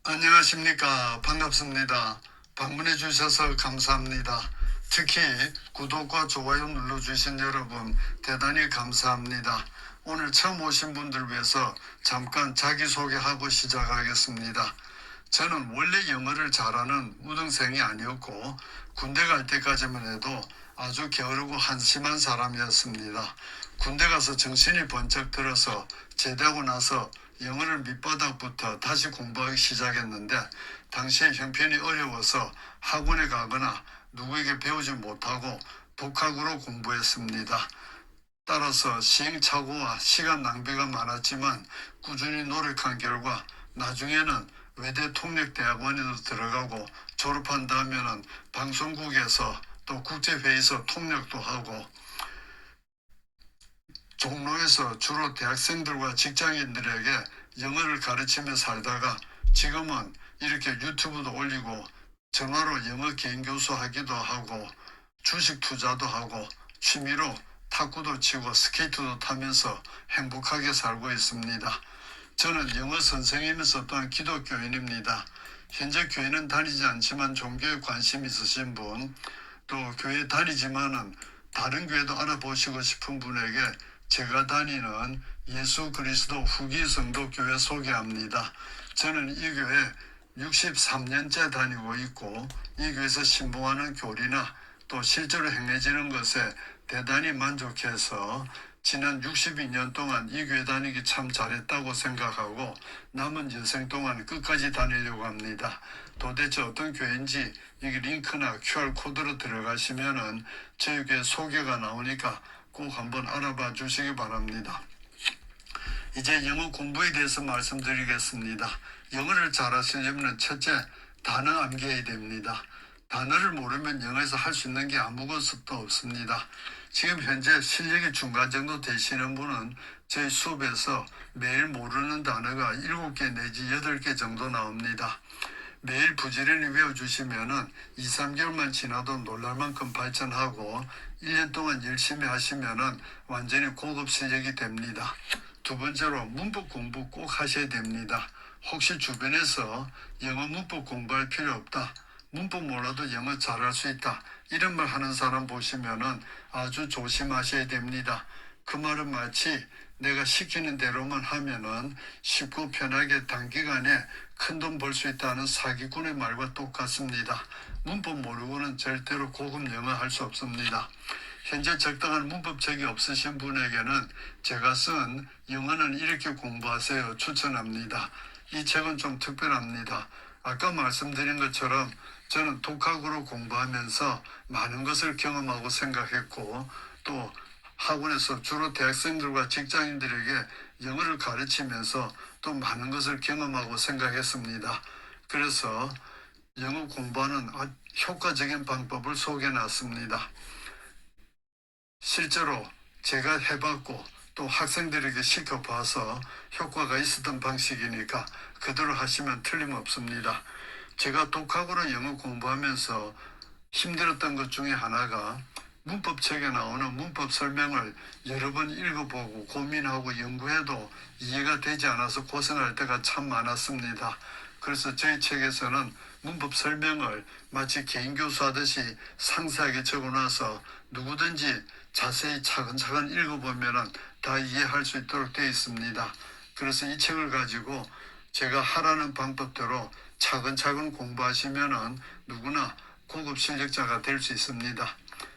안녕하십니까. 반갑습니다. 방문해 주셔서 감사합니다. 특히 구독과 좋아요 눌러주신 여러분 대단히 감사합니다. 오늘 처음 오신 분들 위해서 잠깐 자기소개하고 시작하겠습니다. 저는 원래 영어를 잘하는 우등생이 아니었고 군대 갈 때까지만 해도 아주 게으르고 한심한 사람이었습니다. 군대 가서 정신이 번쩍 들어서 제대하고 나서 영어를 밑바닥부터 다시 공부하기 시작했는데 당시에 형편이 어려워서 학원에 가거나 누구에게 배우지 못하고 독학으로 공부했습니다. 따라서 시행착오와 시간 낭비가 많았지만 꾸준히 노력한 결과 나중에는 외대 통역대학원에도 들어가고 졸업한 다음에는 방송국에서 또 국제회의소 통역도 하고 종로에서 주로 대학생들과 직장인들에게 영어를 가르치며 살다가 지금은 이렇게 유튜브도 올리고 전화로 영어 개인 교수 하기도 하고 주식 투자도 하고 취미로 탁구도 치고 스케이트도 타면서 행복하게 살고 있습니다. 저는 영어 선생이면서 또한 기독교인입니다. 현재 교회는 다니지 않지만 종교에 관심 있으신 분, 또 교회 다니지만은 다른 교회도 알아보시고 싶은 분에게 제가 다니는 예수 그리스도 후기 성도 교회 소개합니다. 저는 이 교회 63년째 다니고 있고 이 교회에서 신봉하는 교리나 또 실제로 행해지는 것에 대단히 만족해서 지난 62년 동안 이 교회 다니기 참 잘했다고 생각하고 남은 여생 동안 끝까지 다니려고 합니다. 도대체 어떤 교회인지 여기 링크나 QR코드로 들어가시면은 저희 교회 소개가 나오니까 꼭 한번 알아봐 주시기 바랍니다. 이제 영어 공부에 대해서 말씀드리겠습니다. 영어를 잘하시려면 첫째, 단어 암기해야 됩니다. 단어를 모르면 영어에서 할 수 있는 게 아무것도 없습니다. 지금 현재 실력이 중간 정도 되시는 분은 저희 수업에서 매일 모르는 단어가 7개 내지 8개 정도 나옵니다. 매일 부지런히 외워주시면은 2, 3개월만 지나도 놀랄 만큼 발전하고 1년 동안 열심히 하시면은 완전히 고급 실력이 됩니다. 두 번째로 문법 공부 꼭 하셔야 됩니다. 혹시 주변에서 영어 문법 공부할 필요 없다, 문법 몰라도 영어 잘할 수 있다, 이런 말 하는 사람 보시면은 아주 조심하셔야 됩니다. 그 말은 마치 내가 시키는 대로만 하면은 쉽고 편하게 단기간에 큰 돈 벌 수 있다는 사기꾼의 말과 똑같습니다. 문법 모르고는 절대로 고급 영어 할 수 없습니다. 현재 적당한 문법책이 없으신 분에게는 제가 쓴 영어는 이렇게 공부하세요 추천합니다. 이 책은 좀 특별합니다. 아까 말씀드린 것처럼 저는 독학으로 공부하면서 많은 것을 경험하고 생각했고 또 학원에서 주로 대학생들과 직장인들에게 영어를 가르치면서 또 많은 것을 경험하고 생각했습니다. 그래서 영어 공부하는 효과적인 방법을 소개해 놨습니다. 실제로 제가 해봤고 또 학생들에게 시켜봐서 효과가 있었던 방식이니까 그대로 하시면 틀림없습니다. 제가 독학으로 영어 공부하면서 힘들었던 것 중에 하나가 문법책에 나오는 문법 설명을 여러 번 읽어보고 고민하고 연구해도 이해가 되지 않아서 고생할 때가 참 많았습니다. 그래서 저희 책에서는 문법 설명을 마치 개인 교수하듯이 상세하게 적어놔서 누구든지 자세히 차근차근 읽어보면 다 이해할 수 있도록 되어 있습니다. 그래서 이 책을 가지고 제가 하라는 방법대로 차근차근 공부하시면 누구나 고급 실력자가 될 수 있습니다.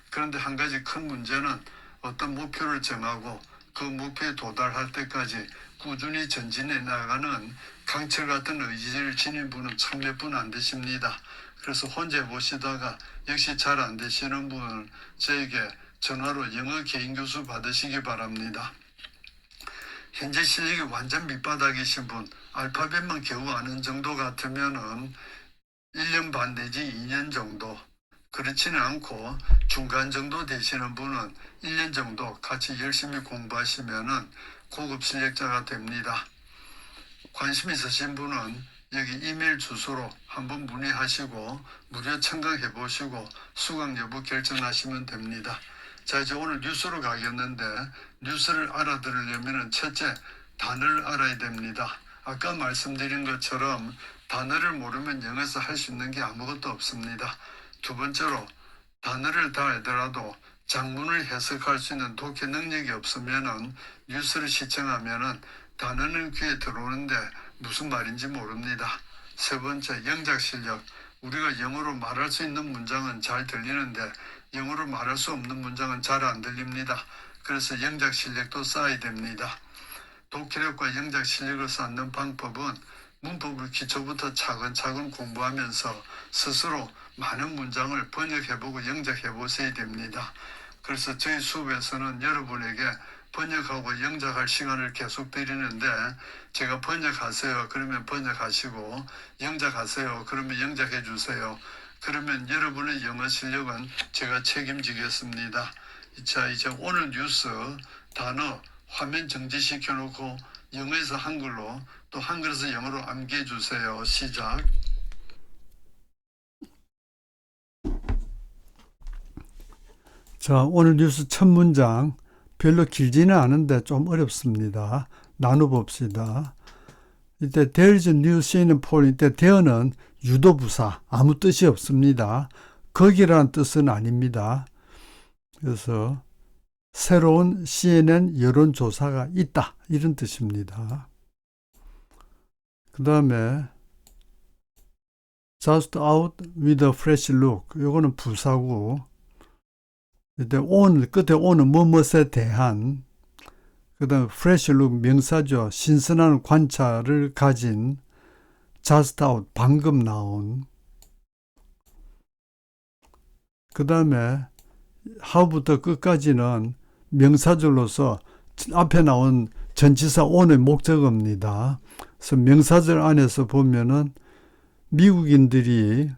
그런데 한 가지 큰 문제는 어떤 목표를 정하고 그 목표에 도달할 때까지 꾸준히 전진해 나가는 강철 같은 의지를 지닌 분은 참 몇 분 안 되십니다. 그래서 혼자 해보시다가 역시 잘 안 되시는 분은 저에게 전화로 영어 개인 교수 받으시기 바랍니다. 현재 실력이 완전 밑바닥이신 분, 알파벳만 겨우 아는 정도 같으면은 1년 반 내지 2년 정도, 그렇지는 않고 중간 정도 되시는 분은 1년 정도 같이 열심히 공부하시면은 고급 실력자가 됩니다. 관심 있으신 분은 여기 이메일 주소로 한번 문의하시고 무료 청강해 보시고 수강 여부 결정하시면 됩니다. 자, 이제 오늘 뉴스로 가겠는데 뉴스를 알아들으려면 첫째, 단어를 알아야 됩니다. 아까 말씀드린 것처럼 단어를 모르면 영어에서 할 수 있는 게 아무것도 없습니다. 두 번째로 단어를 다 알더라도 장문을 해석할 수 있는 독해 능력이 없으면은 뉴스를 시청하면은 단어는 귀에 들어오는데 무슨 말인지 모릅니다. 세 번째, 영작 실력. 우리가 영어로 말할 수 있는 문장은 잘 들리는데 영어로 말할 수 없는 문장은 잘 안 들립니다. 그래서 영작 실력도 쌓아야 됩니다. 독해력과 영작 실력을 쌓는 방법은 문법을 기초부터 차근차근 공부하면서 스스로 많은 문장을 번역해보고 영작해보셔야 됩니다. 그래서 저희 수업에서는 여러분에게 번역하고 영작할 시간을 계속 드리는데 제가 번역하세요 그러면 번역하시고 영작하세요 그러면 영작해 주세요. 그러면 여러분의 영어 실력은 제가 책임지겠습니다. 자, 이제 오늘 뉴스 단어 화면 정지시켜 놓고 영어에서 한글로 또 한글에서 영어로 암기해 주세요. 시작. 자, 오늘 뉴스 첫 문장 별로 길지는 않은데 좀 어렵습니다. 나눠봅시다. 이때 there is a new CNN poll. 이때 there는 유도부사, 아무 뜻이 없습니다. 거기라는 뜻은 아닙니다. 그래서 새로운 CNN 여론조사가 있다, 이런 뜻입니다. 그 다음에 just out with a fresh look. 요거는 부사고, 이때 on, 끝에 on은 뭐뭐에 대한, 그 다음에 fresh look 명사죠. 신선한 관찰을 가진, just out, 방금 나온. 그 다음에 how부터 끝까지는 명사절로서 앞에 나온 전치사 on의 목적어입니다. 그래서 명사절 안에서 보면은 미국인들이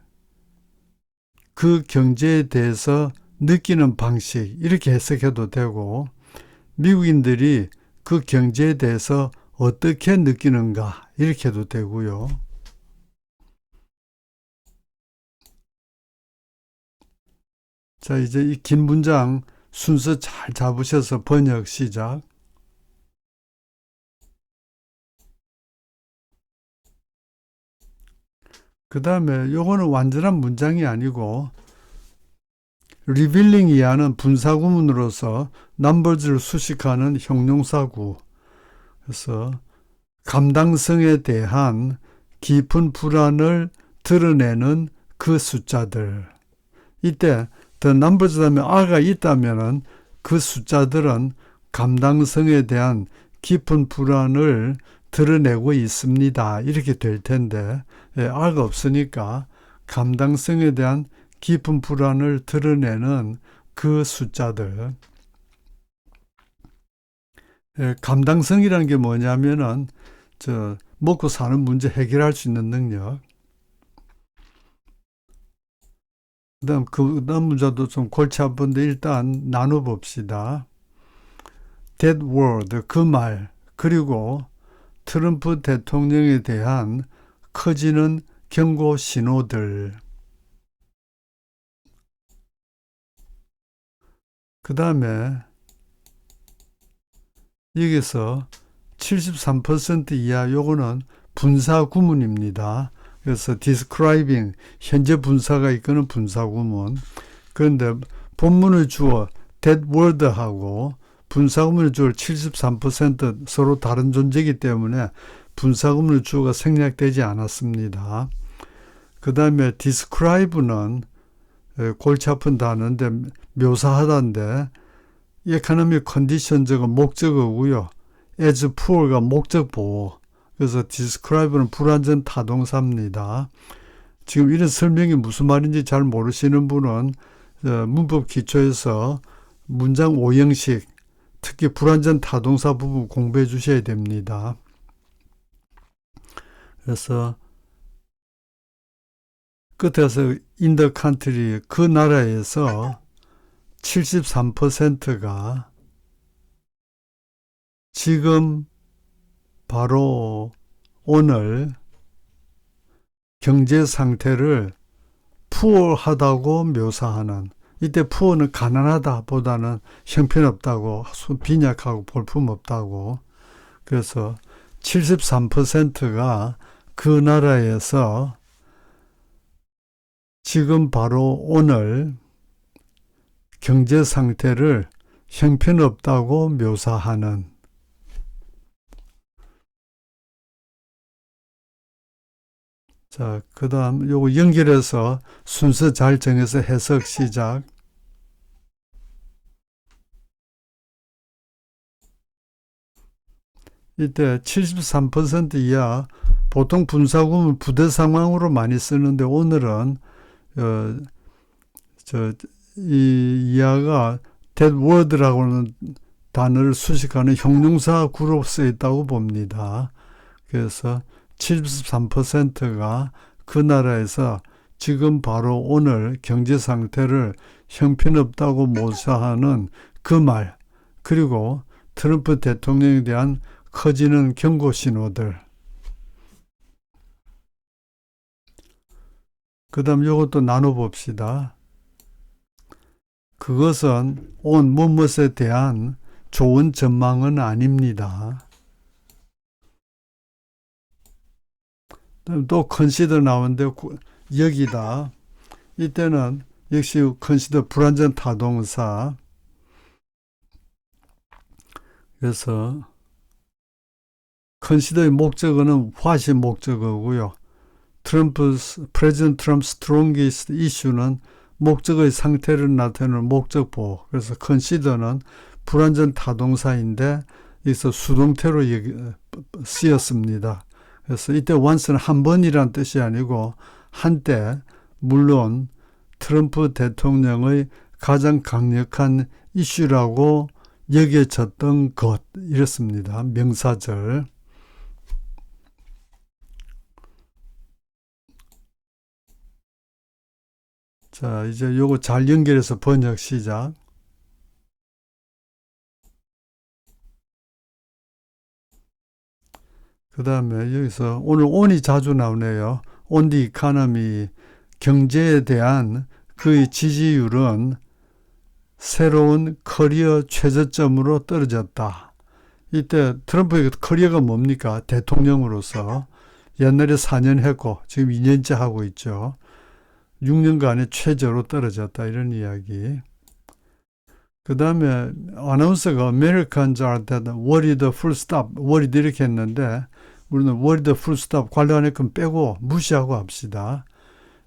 그 경제에 대해서 느끼는 방식, 이렇게 해석해도 되고, 미국인들이 그 경제에 대해서 어떻게 느끼는가, 이렇게 해도 되고요. 자, 이제 이 긴 문장 순서 잘 잡으셔서 번역 시작. 그 다음에 요거는 완전한 문장이 아니고 리빌링 이하는 분사구문으로서 넘버즈를 수식하는 형용사구. 그래서 감당성에 대한 깊은 불안을 드러내는 그 숫자들. 이때 the numbers 다음에 R가 있다면은 그 숫자들은 감당성에 대한 깊은 불안을 드러내고 있습니다. 이렇게 될 텐데, R가 없으니까 감당성에 대한 깊은 불안을 드러내는 그 숫자들. 감당성이라는 게 뭐냐면은 먹고 사는 문제 해결할 수 있는 능력. 그 다음 문제도 좀 골치 아픈데 일단 나눠봅시다. That word, 그 말, 그리고 트럼프 대통령에 대한 커지는 경고 신호들. 그 다음에 여기서 73% 이하 요거는 분사 구문입니다. 그래서 describing, 현재 분사가 이끄는 분사 구문. 그런데 본문의 주어 that word하고 분사 구문의 주어 73% 서로 다른 존재이기 때문에 분사 구문의 주어가 생략되지 않았습니다. 그 다음에 describe는 골치 아픈 단어인데 묘사하다인데 economic condition 저거 목적어고요. as poor가 목적 보호. 그래서 describe는 불완전 타동사입니다. 지금 이런 설명이 무슨 말인지 잘 모르시는 분은 문법 기초에서 문장 5형식, 특히 불완전 타동사 부분 공부해 주셔야 됩니다. 그래서 끝에서 in the country, 그 나라에서 73%가 지금 바로 오늘 경제 상태를 poor하다고 묘사하는, 이때 poor는 가난하다 보다는 형편없다고, 빈약하고 볼품없다고. 그래서 73%가 그 나라에서 지금 바로 오늘 경제 상태를 형편없다고 묘사하는. 자, 그 다음 요거 연결해서 순서 잘 정해서 해석 시작. 이때 73% 이하, 보통 분사구문 부대 상황으로 많이 쓰는데 오늘은 이 이하가 that word라고 하는 단어를 수식하는 형용사 구로 쓰여 있다고 봅니다. 그래서 73%가 그 나라에서 지금 바로 오늘 경제 상태를 형편없다고 묘사하는 그 말, 그리고 트럼프 대통령에 대한 커지는 경고 신호들. 그 다음 이것도 나눠봅시다. 그것은 온 무엇에 대한 좋은 전망은 아닙니다. 또 컨시더 나오는데 여기다. 이때는 역시 컨시더 불완전 타동사. 그래서 컨시더의 목적어는 what이 목적어고요. 프레지던트 트럼프 스트롱기스트 이슈는 목적의 상태를 나타내는 목적보. 그래서 컨시더는 불완전 타동사인데 여기서 수동태로 쓰였습니다. 그래서 이때 once는 한 번이란 뜻이 아니고 한때, 물론 트럼프 대통령의 가장 강력한 이슈라고 여겨졌던 것, 이렇습니다. 명사절. 자, 이제 요거 잘 연결해서 번역 시작. 그 다음에 여기서 오늘 on이 자주 나오네요. on the economy, 경제에 대한 그의 지지율은 새로운 커리어 최저점으로 떨어졌다. 이때 트럼프의 커리어가 뭡니까? 대통령으로서 옛날에 4년 했고 지금 2년째 하고 있죠. 6년간의 최저로 떨어졌다, 이런 이야기. 그 다음에 아나운서가 Americans are that worried full stop, worried 이렇게 했는데 우리는 worried full stop 관련할 건 빼고 무시하고 합시다.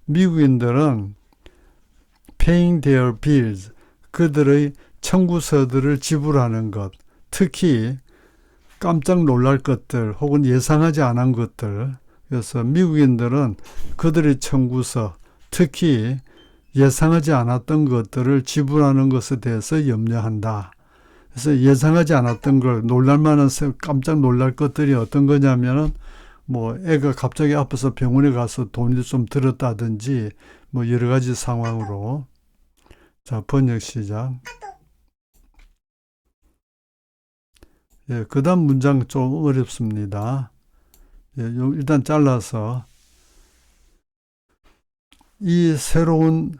미국인들은 paying their bills, 그들의 청구서들을 지불하는 것, 특히 깜짝 놀랄 것들 혹은 예상하지 않은 것들. 그래서 미국인들은 그들의 청구서, 특히 예상하지 않았던 것들을 지불하는 것에 대해서 염려한다. 그래서 예상하지 않았던 걸, 놀랄만한 깜짝 놀랄 것들이 어떤 거냐면은 뭐 애가 갑자기 아파서 병원에 가서 돈이 좀 들었다든지 뭐 여러 가지 상황으로. 자, 번역 시작. 예, 그 다음 문장 좀 어렵습니다. 예, 일단 잘라서 이 새로운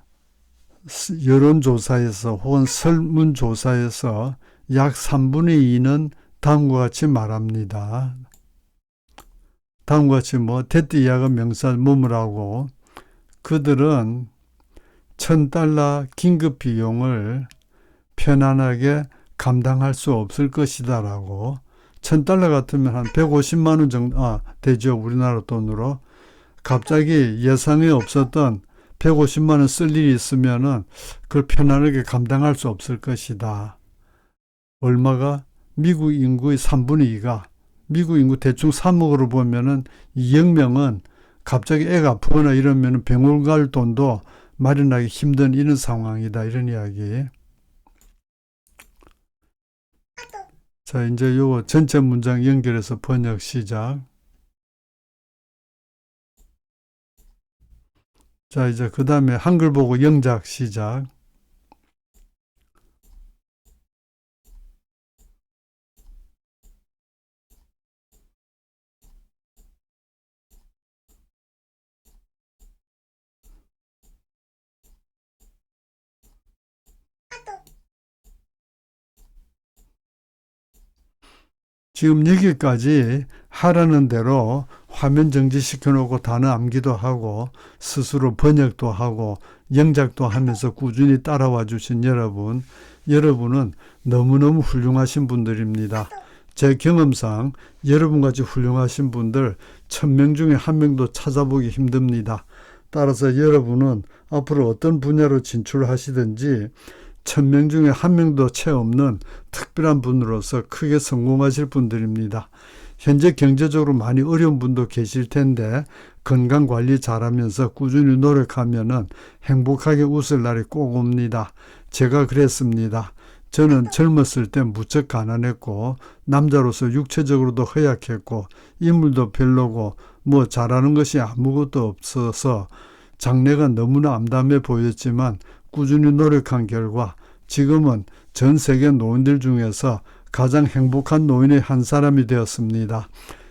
여론조사에서 혹은 설문조사에서 약 3분의 2는 다음과 같이 말합니다. 다음과 같이 that 이하가 명사 뭐뭐라고, 그들은 $1,000 긴급 비용을 편안하게 감당할 수 없을 것이다 라고. $1,000 같으면 한 150만 원 정도 되죠, 우리나라 돈으로. 갑자기 예상에 없었던 150만 원 쓸 일이 있으면은 그걸 편안하게 감당할 수 없을 것이다. 얼마가? 미국 인구의 3분의 2가, 미국 인구 대충 3억으로 보면은 2억 명은 갑자기 애가 아프거나 이러면은 병원 갈 돈도 마련하기 힘든 이런 상황이다, 이런 이야기. 자, 이제 요거 전체 문장 연결해서 번역 시작. 자, 이제 그 다음에 한글 보고 영작 시작. 지금 여기까지 하라는 대로 화면 정지시켜 놓고 단어 암기도 하고 스스로 번역도 하고 영작도 하면서 꾸준히 따라와 주신 여러분은 너무너무 훌륭하신 분들입니다. 제 경험상 여러분같이 훌륭하신 분들 1000명 중에 1명도 찾아보기 힘듭니다. 따라서 여러분은 앞으로 어떤 분야로 진출하시든지 1000명 중에 1명도 채 없는 특별한 분으로서 크게 성공하실 분들입니다. 현재 경제적으로 많이 어려운 분도 계실 텐데 건강관리 잘하면서 꾸준히 노력하면은 행복하게 웃을 날이 꼭 옵니다. 제가 그랬습니다. 저는 젊었을 때 무척 가난했고 남자로서 육체적으로도 허약했고 인물도 별로고 뭐 잘하는 것이 아무것도 없어서 장래가 너무나 암담해 보였지만 꾸준히 노력한 결과 지금은 전 세계 노인들 중에서 가장 행복한 노인의 한 사람이 되었습니다.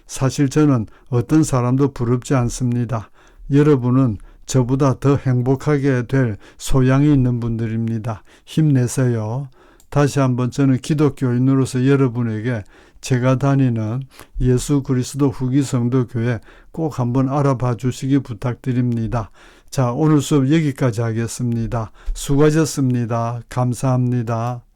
사실 저는 어떤 사람도 부럽지 않습니다. 여러분은 저보다 더 행복하게 될 소양이 있는 분들입니다. 힘내세요. 다시 한번 저는 기독교인으로서 여러분에게 제가 다니는 예수 그리스도 후기 성도교회 꼭 한번 알아봐 주시기 부탁드립니다. 자, 오늘 수업 여기까지 하겠습니다. 수고하셨습니다. 감사합니다.